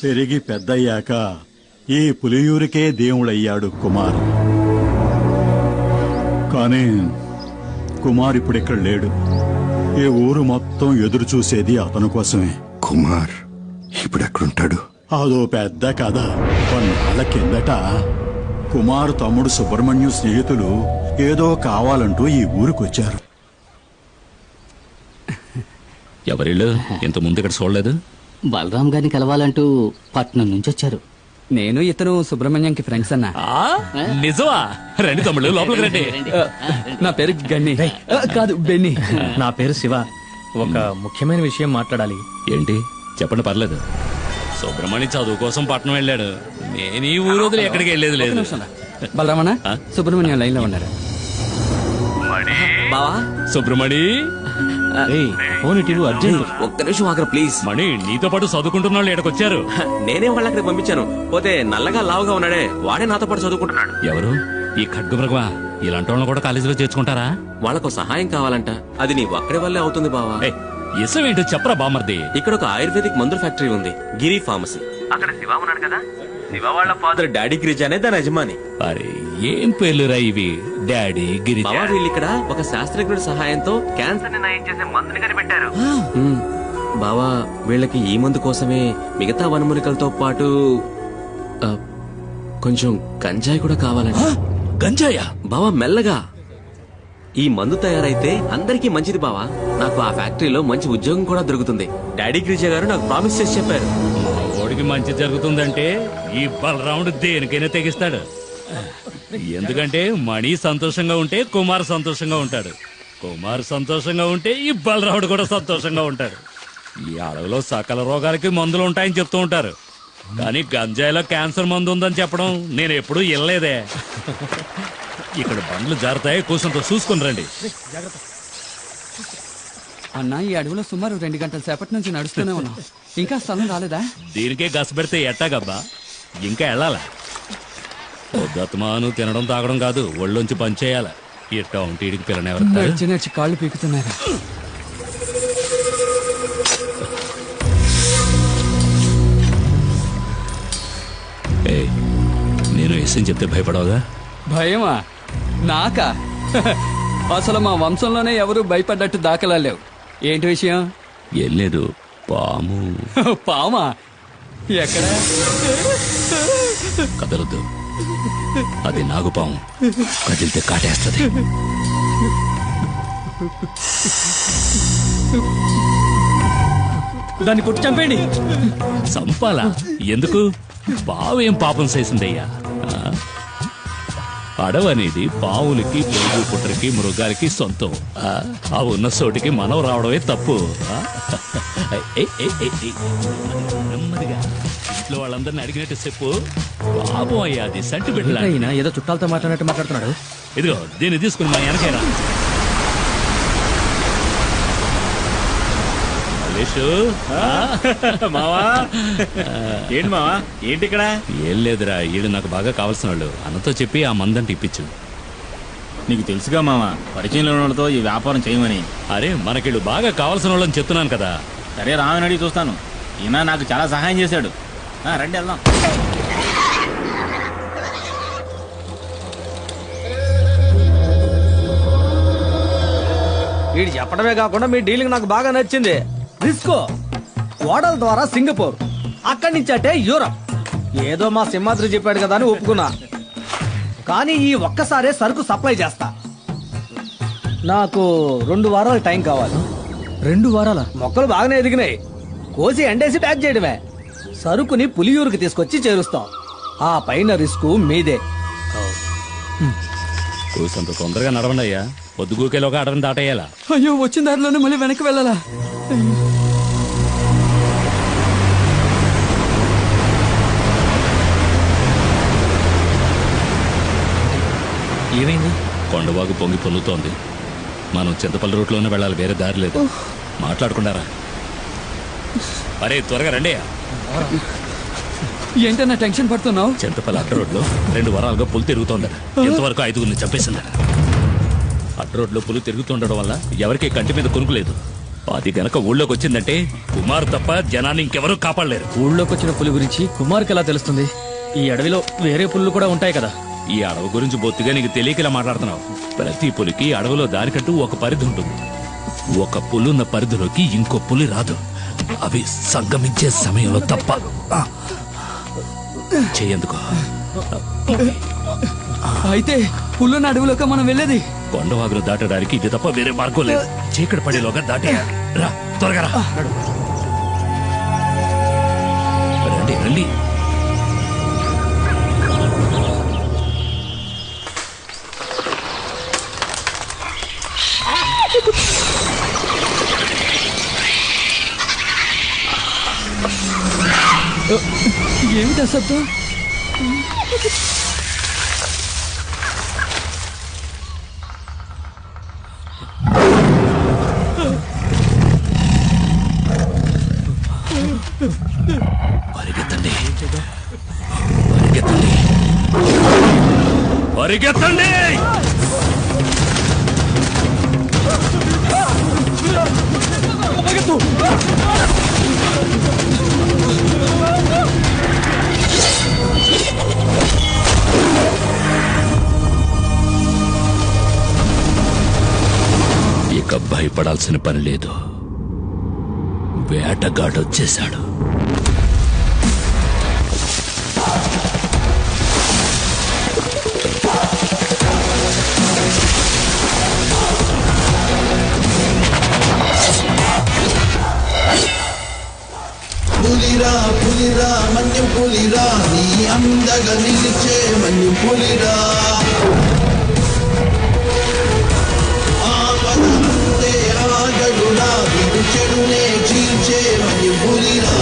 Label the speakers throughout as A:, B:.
A: పెరిగి పెద్దయ్యాక ఈ పులియూరికే దేవుడయ్యాడు కుమార్. కానీ కుమార్ ఇప్పుడిక్కడ లేడు. ఈ ఊరు మొత్తం ఎదురు చూసేది అతని కోసమే.
B: కుమార్ ఇప్పుడెక్కడుంటాడు?
A: అదో పెద్ద కథ. కొన్నాళ్ళ కిందట కుమార్ తమ్ముడు సుబ్రహ్మణ్యం స్నేహితులు ఏదో కావాలంటూ ఈ ఊరికొచ్చారు.
C: ఎవరిళ్ళు ఇంత ముందు ఇక్కడ చూడలేదు?
D: బలరాం గారిని కలవాలంటూ పట్నం నుంచి వచ్చారు.
E: నేను ఇతను సుబ్రహ్మణ్యంకి ఫ్రెండ్స్ అన్నా.
C: నిజమా? రండి తమ్ముళ్ళు, లోపలికి రండి.
E: నా పేరు గన్ని. కాదు, బెన్ని.
F: నా పేరు శివ. ఒక ముఖ్యమైన విషయం మాట్లాడాలి.
C: ఏంటి చెప్పండి, పర్లేదు. సుబ్రహ్మణ్యం చదువు కోసం పట్నం వెళ్ళాడు. నేను ఈ ఊరు వదిలి ఎక్కడికి వెళ్ళేది లేదు.
E: బలరామన్న, సుబ్రహ్మణ్యం లైన్ లో ఉన్నారు.
G: బావా,
C: సుబ్రహ్మణి
F: ఫోన్ ఇటు అర్జెంట్.
G: ఒక్క నిమిషం ఆగరా ప్లీజ్.
C: మణి, నీతో పాటు చదువుకుంటున్న వాళ్ళు ఎక్కడికొచ్చారు?
G: నేనే వాళ్ళ అక్కడికి పంపించాను. పోతే నల్లగా లావుగా ఉన్నాడే వాడే నాతో పాటు చదువుకుంటున్నాడు.
C: ఎవరు? ఈ ఖడ్గమృగమా? ఇలాంటి వాళ్ళని కూడా కాలేజీలో చేర్చుకుంటారా?
G: వాళ్ళకు సహాయం కావాలంట. అది నీ ఒక్కడి వల్లే అవుతుంది బావా.
C: ఇసం ఏంటో చెప్పరా బామర్ది.
G: ఇక్కడ ఒక ఆయుర్వేదిక్ మందుల ఫ్యాక్టరీ ఉంది, గిరి ఫార్మసీ. అక్కడ శివ ఉన్నాడు కదా, శివ వాళ్ళ ఫాదర్ డాడీ గిరిజ అనే దాని యజమాని.
C: అరే ఏం పేర్లురా ఇవి? డాడీ గిరిజ.
G: బావా, వీళ్ళు ఇక్కడ ఒక శాస్త్రజ్ఞుడి సహాయంతో క్యాన్సర్ ని నయం చేసే మందుని కనిపెట్టారు. బావా, వీళ్ళకి ఈ మందు కోసమే మిగతా వనమూలికలతో పాటు కొంచెం గంజాయి కూడా కావాలంట.
C: గంజాయా?
G: బావా మెల్లగా. ఈ మందు తయారైతే అందరికీ మంచిది బావా. నాకు ఆ ఫ్యాక్టరీలో మంచి ఉద్యోగం కూడా దొరుకుతుంది. డాడీ గిరిజ గారు నాకు ప్రామిస్ చేసి చెప్పారు.
C: ఓడికి మంచి జరుగుతుందంటే ఈ బలరాముడు దేనికైనా తెగిస్తాడు. ఎందుకంటే మణి సంతోషంగా ఉంటే కుమార్ సంతోషంగా ఉంటాడు. కుమార్ సంతోషంగా ఉంటే ఈ బలరాముడు కూడా సంతోషంగా ఉంటాడు. ఈ అడవిలో సకల రోగాలకి మందులు ఉంటాయని చెప్తూ ఉంటారు, కానీ గంజాయిలో క్యాన్సర్ మందు ఉందని చెప్పడం నేను ఎప్పుడూ వినలేదే. ఇక్కడ బండ్లు జారుతాయి, కూర్చొంతో చూసుకుని రండి.
E: అన్న, ఈ అడవిలో సుమారు 2 గంటల సేపటి నుంచి నడుస్తూనే ఉన్నాం. ఇంకా స్థలం రాలేదా?
C: దీనికే గస పెడితే ఎట్టాగబ్బా, ఇంకా వెళ్ళాలా? పొద్దుమాను తినడం తాగడం కాదు, ఒళ్ళొంచి పనిచేయాల. ఇట్టా ఉంటే ఇడికి పిల్లనెవరు?
E: నడిచి కాళ్ళు పీకుతున్నారు.
C: నేను ఎస్ఎం చెప్తే భయపడవుగా?
E: భయమా? నాకా? అసలు మా వంశంలోనే ఎవరు భయపడ్డట్టు దాఖలా లేవు. ఏంటి విషయం?
C: ఏం లేదు, పాము.
E: పామా? ఎక్కడ?
C: కదలొద్దు, అది నాగుపాము. కదిలితే కాటేస్తుంది.
F: దాన్ని కొట్టి చంపేయండి.
C: చంపాలా? ఎందుకు? పావు ఏం పాపం చేసిందయ్యా? అడవనేది పావులకి, పెరుగు పుట్టరికి, మృగాలకి సొంతం. ఆ ఉన్న చోటికి మనం రావడమే తప్పు. నెమ్మదిగా ఇంట్లో వాళ్ళందరినీ అడిగినట్టు చెప్పు. పాపం అయ్యా, అది సంటి బిడ్డలా.
F: ఏదో చుట్టాలతో మాట్లాడినట్టు మాట్లాడుతున్నాడు.
C: ఇదిగో దీన్ని తీసుకుని మా వెనకైనా.
F: మావా, ఏంటి మావా, ఏంటి ఇక్కడ?
C: ఏం లేదురా, వీళ్ళు నాకు బాగా కావాల్సిన వాళ్ళు. అన్నతో చెప్పి ఆ మందంటే ఇప్పించు.
F: నీకు తెలుసుగా మావా, పరిచయంలో వాళ్ళతో ఈ వ్యాపారం చేయమని.
C: అరే మనకిళ్ళు బాగా కావాల్సిన వాళ్ళని చెప్తున్నాను కదా.
F: సరే, రామని అడిగి చూస్తాను. ఈయన నాకు చాలా సహాయం చేశాడు. రండి వెళ్దాం.
H: వీడు చెప్పడమే కాకుండా మీ డీలింగ్ నాకు బాగా నచ్చింది. రిస్కో ఓడల ద్వారా సింగపూర్, అక్కడి నుంచి అంటే యూరప్. ఏదో మా సింహాద్రి చెప్పాడు కదా అని ఒప్పుకున్నా. కానీ ఈ ఒక్కసారే సరుకు సప్లై చేస్తా. నాకు 2 వారాల టైం కావాలి.
F: 2 వారాల?
H: మొక్కలు బాగానే ఎదిగినాయి. కోసి ఎండేసి ప్యాక్ చేయడమే. సరుకుని పులియూరుకి తీసుకొచ్చి చేరుస్తాం. ఆ పైన రిస్క్ మీదే.
C: కూసంత తొందరగా నడవండి అయ్యా, పొద్దుగూకేలోగా అడవిని దాటేయాలా.
E: అయ్యో, వచ్చిన దారిలోనే మళ్ళీ వెనక్కి వెళ్ళాలా?
F: ఏమైంది?
C: కొండవాగు పొంగి పొల్లుతోంది. మనం చింతపల్లి రూట్లోనే వెళ్ళాలి, వేరే దారి లేదు. మాట్లాడుకున్నారా? అరే త్వరగా రండి.
E: ఏంటన్నా టెన్షన్ పడుతున్నావు?
C: చింతపల్లి అడ్డ రోడ్లో 2 వారాలుగా పులి తిరుగుతోందట. ఎంతవరకు 5గురిని చంపేసిందట. అడ్డ రోడ్లో పులి తిరుగుతుండడం వల్ల ఎవరికి కంటి మీద కొనుక్కులేదు. అది గనక ఊళ్ళోకి వచ్చిందంటే కుమార్ తప్ప జనాన్ని ఇంకెవరూ కాపాడలేరు.
H: ఊళ్ళోకి వచ్చిన పులి గురించి కుమార్కి ఎలా తెలుస్తుంది? ఈ అడవిలో వేరే పుల్లు కూడా ఉంటాయి కదా.
C: ఈ అడవి గురించి బొత్తిగా నీకు తెలియకలా మాట్లాడుతున్నావు. ప్రతి పులికి అడవిలో దానికంటూ ఒక పరిధి ఉంటుంది. ఒక పులున్న పరిధిలోకి ఇంకో పులి రాదు. అవి సంగమించే సమయంలో తప్ప. చేయందుకో.
E: అయితే పుల్లున్న అడవిలోకి మనం వెళ్ళేది?
C: కొండవాగులు దాటడానికి ఇది తప్ప వేరే మార్గం లేదు. చీకటి పడేలోగా దాటే రా, త్వరగా రా. రండి రండి.
E: ఏమిటా శబ్దం?
C: పరిగెత్తండి, పరిగెత్తండి, పరిగెత్తండి. ఇక భయపడాల్సిన పని లేదు. వేటగాడొచ్చేశాడు.
I: పులిరా పులిరా మన్యం పులిరా, నీ అందగా నిలిచే మన్యం పులిరా. ఆపద అంతే ఆగడురా, విడు చెడునే చీల్చే మన్యం పులిరా.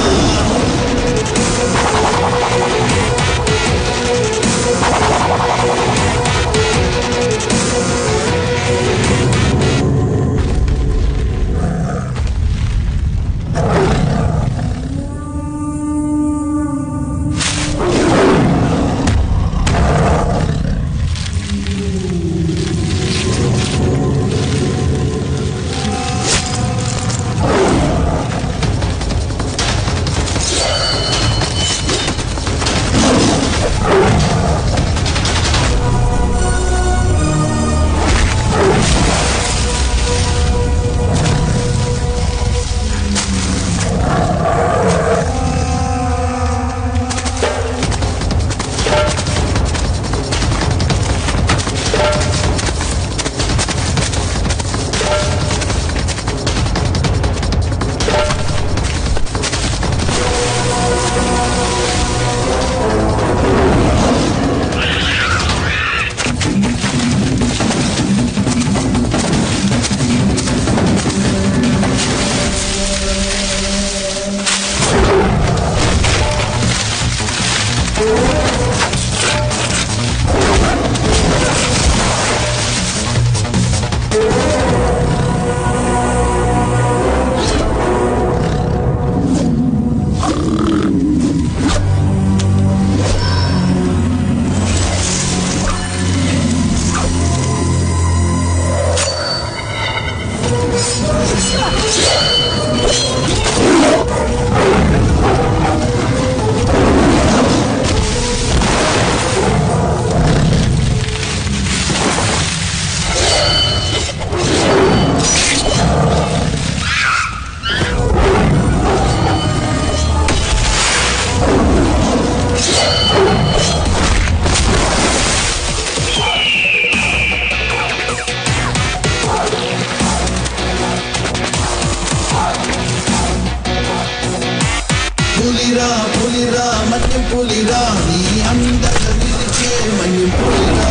I: పులిరా పులిరా మన్యం పులిరా, నీ అందగా నిలిచే మన్యం పులిరా.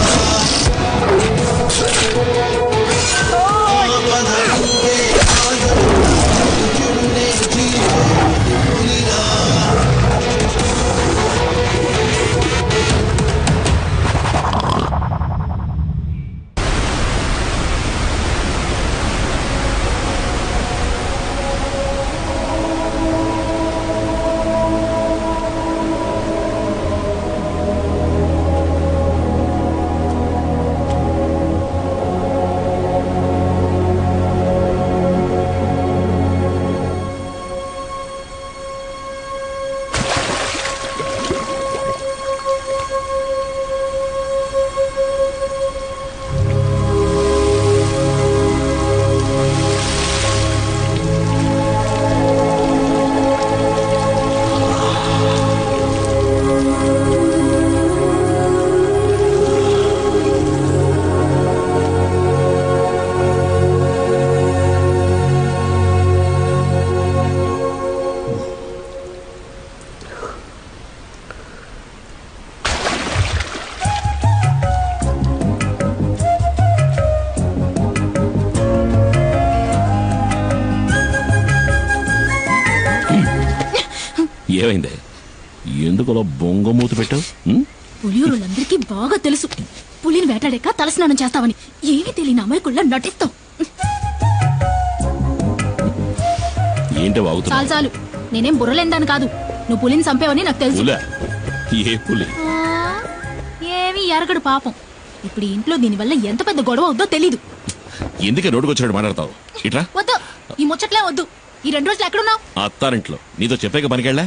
I: ఆపద అంతే ఆగడురా, విడు చెడునే చీల్చే మన్యం పులిరా.
J: ఏమైంది? ఎందుకు అలా బొంగమూతి పెట్టావు?
K: పులియూరులందరికీ బాగా తెలుసు పులిని వేటాడాక తలస్నానం చేస్తావని. ఏమీ తెలియని అమాయకుల్లా నటిస్తావు.
J: ఏంటి వాగుతున్నా?
K: చాలు చాలు, నేనేం బుర్రలేందాను కాదు. నువ్వు పులిని చంపేవని నాకు తెలుసు.
J: ఏ పులి?
K: ఏమీ ఎరగడు పాపం. ఇప్పుడు ఈ ఇంట్లో దీనివల్ల ఎంత పెద్ద గొడవ అవుద్దో తెలీదు.
J: ఎందుకే రోడ్డుకు వచ్చినట్టు మాట్లాడతావు? ఇట్రా.
K: వద్దు, ఈ ముచ్చట్లే వద్దు. ఈ 2 రోజులు ఎక్కడున్నావు?
J: అత్తారింట్లో. నీతో చెప్పాక పనికెళ్ళా?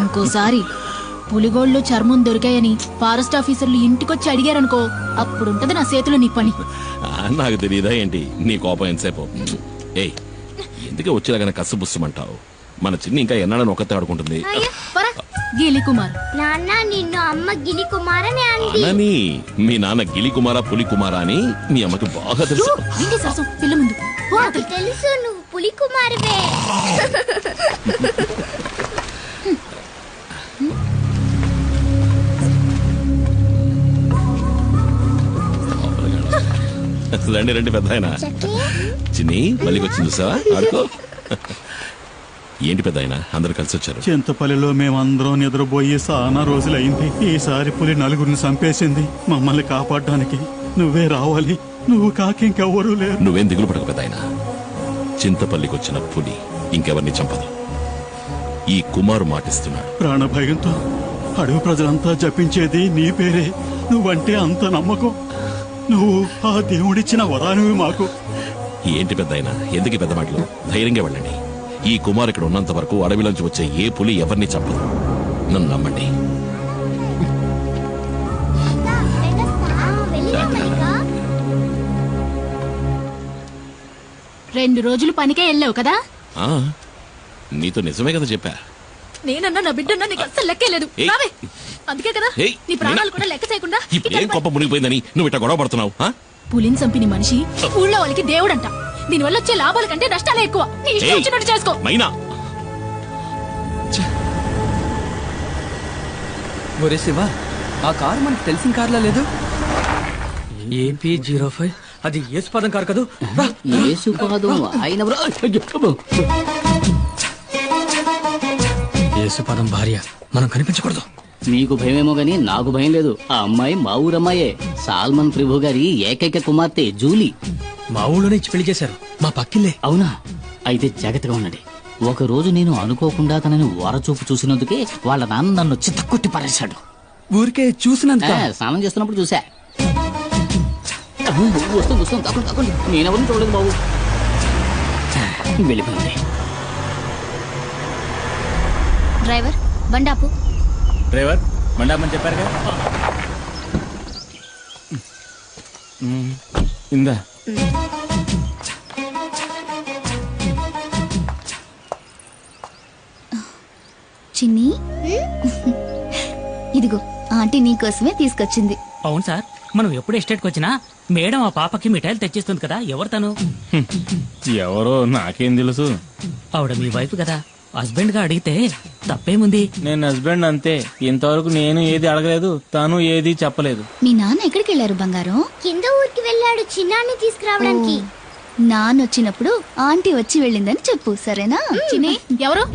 K: ఇంకోసారి పులిగోళ్ళు చర్మం దొరికాయని ఫారెస్ట్ ఆఫీసర్లు ఇంటికొచ్చి అడిగారనుకో, అప్పుడుంటది నా చేతిలో నీ పని.
J: నాకు తెలియదా ఏంటి నీ కోపం ఎంతసేపు? ఏయ్, ఎందుకే వచ్చేలాగానే కసబుස්සమంటావు? మన చిన్ని ఇంకా ఎన్నాడని ఒక్కతే ఆడుకుంటుంది.
K: గిలి కుమార్.
L: నాన్న నిన్ను అమ్మ గిలి కుమార్ అని
J: అనని. మీ నాన్న గిలి కుమారా పులి కుమారా అని మీ అమ్మకి బాగా తెలుసు.
K: పిల్ల ముందు
L: తెలుసు, నువ్వు పులి కుమారువే.
J: రండి రండి పెద్ద ఆయన. చిన్ని మళ్ళీ వచ్చింది చూసావా? ఆడుకో. ఏంటి పెద్ద ఆయన అందరు కలిసి వచ్చారు?
A: చింతపల్లిలో మేమందరం నిద్రపోయి చాలా రోజులైంది. ఈసారి పులి 4 చంపేసింది. మమ్మల్ని కాపాడడానికి నువ్వే రావాలి. నువ్వు కాకింకెవ్వరూ లేరు.
J: నువ్వేం దిగులు పడకు పెద్ద ఆయన. చింతపల్లికి వచ్చిన పులి ఇంకెవరిని చంపదు. ఈ కుమారు మాటిస్తున్నాడు.
A: ప్రాణభయంతో అడవి ప్రజలంతా జపించేది నీ పేరే. నువ్వంటే అంత నమ్మకం. నువ్వు ఆ దేవుడిచ్చిన వరానివి మాకు.
J: ఏంటి పెద్ద ఆయన, ఎందుకు పెద్ద మాటలు? ధైర్యంగా వెళ్ళండి. ఈ కుమార్ ఇక్కడ ఉన్నంత వరకు అడవిలోంచి వచ్చే ఏ పులి ఎవరిని చంపదు. నన్ను నమ్మండి.
K: 2 రోజులు పనికే వెళ్ళావు కదా?
J: నీతో నిజమే కదా చెప్పా.
K: నేనన్నా నా బిడ్డన్నా నీకు అస్సలు లెక్కే లేదు. అందుకే కదా నీ ప్రాణాలు కూడా లెక్క చేయకుండా
J: ఏం గొప్ప మునిగిపోయిందని నువ్వు ఇట్లా గొడవ పడుతున్నావు?
K: పులిని చంపిన మనిషి ఊళ్ళో వాళ్ళకి దేవుడంట. దీనివల్ల వచ్చే లాభాల కంటే నష్టాలే ఎక్కువ. నీ ఇష్టం వచ్చినట్టు చేసుకో.
J: మైనా,
E: ఒరే శివ, ఆ కారు మనకు తెలిసిన కార్లా లేదు. AP05 అది యేసుపాదం కారు కదూ? యేసుపాదం భార్య, మనం కనిపించకూడదు.
D: మీకు భయమేమో గానీ నాకు భయం లేదు. ఆ అమ్మాయి మా ఊరమ్మాయే. సాల్మన్ ప్రభు గారి ఏకైక కుమార్తె జూలీ.
E: మా ఊళ్ళోనే ఇచ్చి పెళ్లి చేశారు. మా పక్కిల్లే.
D: అవునా? అయితే జాగ్రత్తగా ఉండండి. ఒక రోజు నేను అనుకోకుండా తనని వరచూపు చూసినందుకే వాళ్ళ నాన్న నన్ను చిత్తకొట్టి పారేశాడు.
E: ఊరికే చూసినందుకు?
D: స్నానం చేస్తున్నప్పుడు చూసా. వస్తుంది తప్పండి. నేనెవరిని చూడలేదు బాబు. వెళ్ళిపోయింది.
L: డ్రైవర్ బండాపు.
F: డ్రైవర్ బండాపని చెప్పారుగా. ఇందా
L: చిన్ని, ఇదిగో ఆంటీ నీకోసమే తీసుకొచ్చింది.
M: అవును సార్, మనం ఎప్పుడు ఎస్టేట్కి వచ్చినా మేడం ఆ పాపకి మిఠాయిలు తెచ్చిస్తుంది కదా. ఎవరు తను?
F: ఎవరో నాకేం తెలుసు.
M: ఆవిడ మీ వైఫ్ కదా. హస్బెండ్ గా అడిగితే తప్పేముంది?
F: నేను హస్బెండ్ అంతే. ఇంతవరకు నేను ఏది అడగలేదు, తను ఏది చెప్పలేదు.
L: మీ నాన్న ఎక్కడికి వెళ్ళారు బంగారం? కింద ఊరికి వెళ్ళాడు చిన్నాన్ని తీసుకురావడానికి. నాన్న వచ్చినప్పుడు ఆంటీ వచ్చి వెళ్ళిందని చెప్పు, సరేనా?
K: చిన్ని ఎవరు?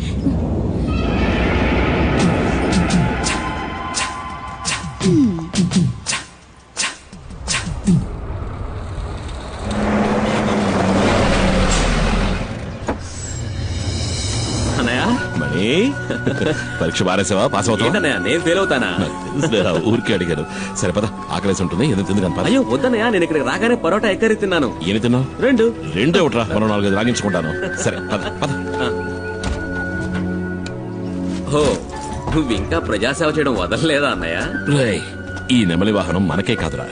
J: పరీక్ష బారేసావా? పాస్ అవుతా?
G: నేను ఫెయిల్ అవుతానా?
J: ఊరికే అడిగారు. సరే పద, ఆకలేసి ఉంటుంది. ఏదో తింది కనపడ.
G: అయ్యో వద్దనయా, నేను ఇక్కడికి రాగానే పరోటా ఎక్కరి తిన్నాను.
J: ఏమి తిన్నావు?
G: 2
J: ఒకట్రా, మనం 4-5 రాగించుకుంటాను. సరే పద పద.
G: ఓ, నువ్వు ఇంకా ప్రజాసేవ చేయడం వదలలేదా అన్నయ్య?
J: ఈ నెమలి వాహనం మనకే కాదురా,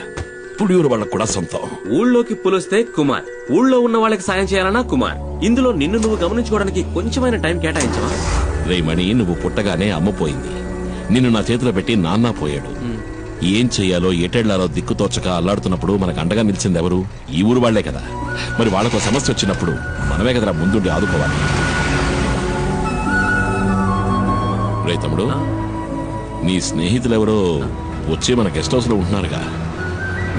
J: పుడియూరు వాళ్ళకు కూడా సొంతం.
G: ఊళ్ళోకి పులిస్తే కుమార్, ఊళ్ళో ఉన్న వాళ్ళకి సాయం చేయాలన్నా కుమార్. ఇందులో నిన్ను నువ్వు గమనించుకోవడానికి కొంచెమైన టైం కేటాయించవా?
J: రేమణి, నువ్వు పుట్టగానే అమ్మపోయింది. నిన్ను నా చేతిలో పెట్టి నాన్న పోయాడు. ఏం చెయ్యాలో ఎటెళ్లాలో దిక్కుతోచక అల్లాడుతున్నప్పుడు మనకు అండగా నిలిచింది ఎవరు? ఈ ఊరు వాళ్లే కదా. మరి వాళ్ళకు సమస్య వచ్చినప్పుడు మనమే కదరా ముందుండి ఆదుకోవాలి. రే తమ్ముడు, నీ స్నేహితులెవరో వచ్చి మన గెస్ట్ హౌస్ లో ఉంటున్నారుగా.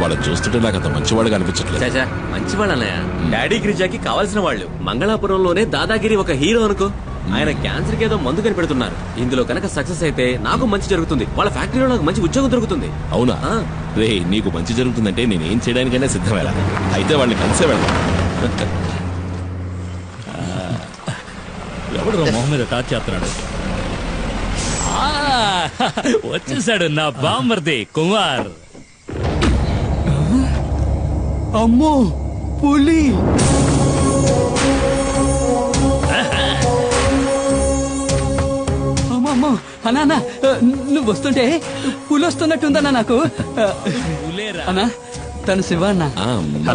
J: వాళ్ళని చూస్తుంటే నాకు అంత మంచివాడుగా అనిపించట్లేదు.
G: చాచా మంచివాళ్ళు అన్నయ్య. డాడీ గిరిజాకి కావాల్సిన వాళ్ళు. మంగళాపురంలోనే దాదాగిరి ఒక హీరో అనుకో. ఆయన క్యాన్సర్ కి ఏదో మందు కనిపెడుతున్నారు. ఇందులో కనుక సక్సెస్ అయితే నాకు మంచి జరుగుతుంది, వాళ్ళ ఫ్యాక్టరీలో నాకు మంచి ఉద్యోగం దొరుకుతుంది.
J: అవునా? రే, నీకు మంచి జరుగుతుందంటే నేనేం చేయడానికైనా సిద్ధమేలా. అయితే వాళ్ళని కలిసే వెళ్దాం.
C: ఎవడు మొహం మీద టాచ్ చేస్తున్నాడు? వచ్చేసాడు నా బామ్మర్ది కుమార్.
E: అమ్మో పులి! అమ్మో అన్నా, నువ్వు వస్తుంటే పులి వస్తున్నట్టుందన్నా నాకు. అన్నా తను శివ అన్న.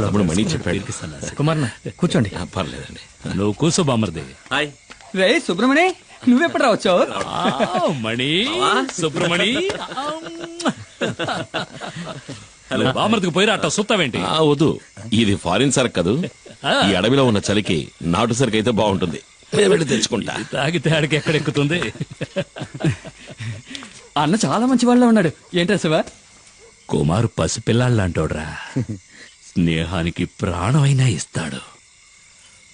J: తమ్ముడు మణి చెప్పాడు.
H: కుమార్ కూర్చోండి.
J: పర్లేదండి,
C: నువ్వు కూర్చో బామ్మర్ది.
G: హాయ్
E: రే సుబ్రమణి, నువ్వెప్పుడు రావచ్చావు?
C: మణి సుబ్రమణి బామ్మర్దికి పోయిరా అట్ట సుత్తావేంటి?
J: వద్దు, ఇది ఫారిన్ సరుకు కదూ. ఈ అడవిలో ఉన్న చలికి నాటు సరుకు అయితే బాగుంటుంది. వెళ్ళి తెచ్చుకుంటా.
C: తాగితే ఆడికి ఎక్కడెక్కుతుంది?
E: అన్న చాలా మంచి వాళ్ళ ఉన్నాడు. ఏంటా శివ?
C: కుమారు పసిపిల్లాళ్ళంటోడ్రా. స్నేహానికి ప్రాణమైనా ఇస్తాడు.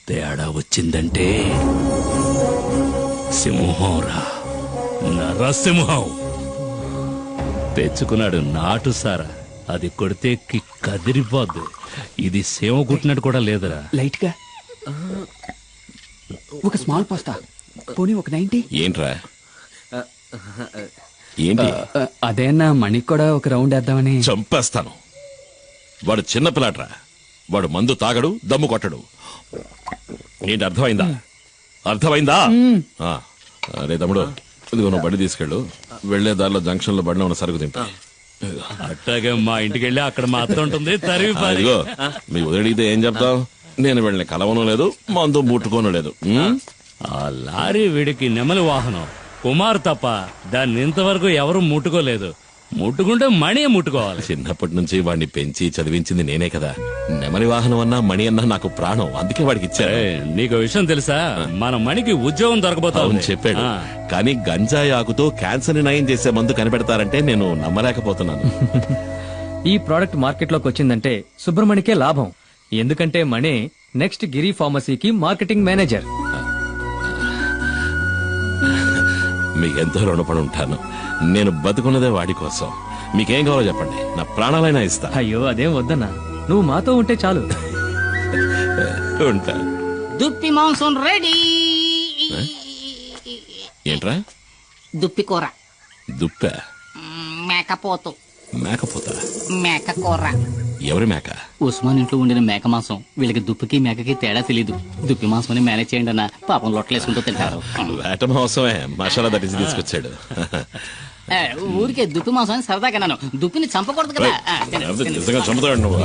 C: తేడా వచ్చిందంటే సింహంరా, నరసింహం. తెచ్చుకున్నాడు నాటు సారా. అది కొడితే కదిరిపోద్దు. ఇది సేవ కుట్టినట్టు కూడా లేదురా.
E: లైట్ గా ఒక స్మాల్ పాస్తా, పోనీ ఒక 90.
J: ఏంట్రా ఏంటి?
E: అదే అన్న, మణికి కూడా ఒక రౌండ్ వేద్దామని.
J: చంపేస్తాను. వాడు చిన్నపిల్లాడ్రా. వాడు మందు తాగడు, దమ్ము కొట్టడు. ఏంటి అర్థమైందా? అర్థమైందా? అరే తమ్ముడు, ఇదిగో నువ్వు బండి తీసుకెళ్ళు. వెళ్లే దారిలో జంక్షన్ లో బండిలో ఉన్న సరుకు దింపా.
C: అట్టాగే మా ఇంటికి వెళ్ళి అక్కడ మాత్రం ఉంటుంది.
J: ఇదిగో మీ వదిలితే ఏం చెప్తావు? నేను వెళ్ళిన కలవను లేదు, మందు ముట్టుకోను లేదు.
C: ఆ లారీ వీడికి నెమలి వాహనం. కుమార్ తప్ప దాన్ని ఇంతవరకు ఎవరు ముట్టుకోలేదు. ముట్టుకుంటే మణి ముట్టుకోవాలి.
J: చిన్నప్పటి నుంచి వాడిని పెంచి చదివించింది నేనే కదా. నెమలి వాహనం అన్నా మణి అన్నా నాకు ప్రాణం. అందుకే వాడికి ఇచ్చారు.
C: నీకు విషయం తెలుసా? మన మణికి ఉద్యోగం దొరకబోతావు
J: చెప్పాడు. కానీ గంజాయి ఆకుతో క్యాన్సర్ ని నయం చేసే మందు కనిపెడతారంటే నేను నమ్మలేకపోతున్నాను.
H: ఈ ప్రోడక్ట్ మార్కెట్ లోకి వచ్చిందంటే సుబ్రమణికే లాభం. ఎందుకంటే మణి నెక్స్ట్ గిరి ఫార్మసీకి మార్కెటింగ్ మేనేజర్.
J: మీకెంతో రుణపడి ఉంటాను. నేను బతుకున్నదే వాడి కోసం. మీకేం కావాలో చెప్పండి, నా ప్రాణాలైనా ఇస్తా.
H: అయ్యో అదేం వద్దన్నా, నువ్వు మాతో ఉంటే చాలు.
J: ఉంటా.
D: దుప్పి మాంసం రెడీ.
J: ఏంట్రా?
D: దుప్పి కూర.
J: దుప్ప?
D: మేకపోతు.
J: మేకపోత?
D: మేక కూర.
J: ఎవరి మేక?
D: ఉస్మాన్ ఇంట్లో ఉండిన మేక మాంసం. వీళ్ళకి దుప్పికి మేకకి తేడా తెలీదు. దుప్పి మాంసం మేనేజ్ చేయండి అన్న. పాపం లొట్టలేసుకుంటూ తింటారు.
J: వేట మాంసమే మసాలా దట్టించి తీసుకొచ్చాడు.
D: ఊరికే దుప్పి మాంసం అని సరదాగా. దుప్పిని చంపకూడదు కదా.
J: నిజంగా చంపుతాడు నువ్వు.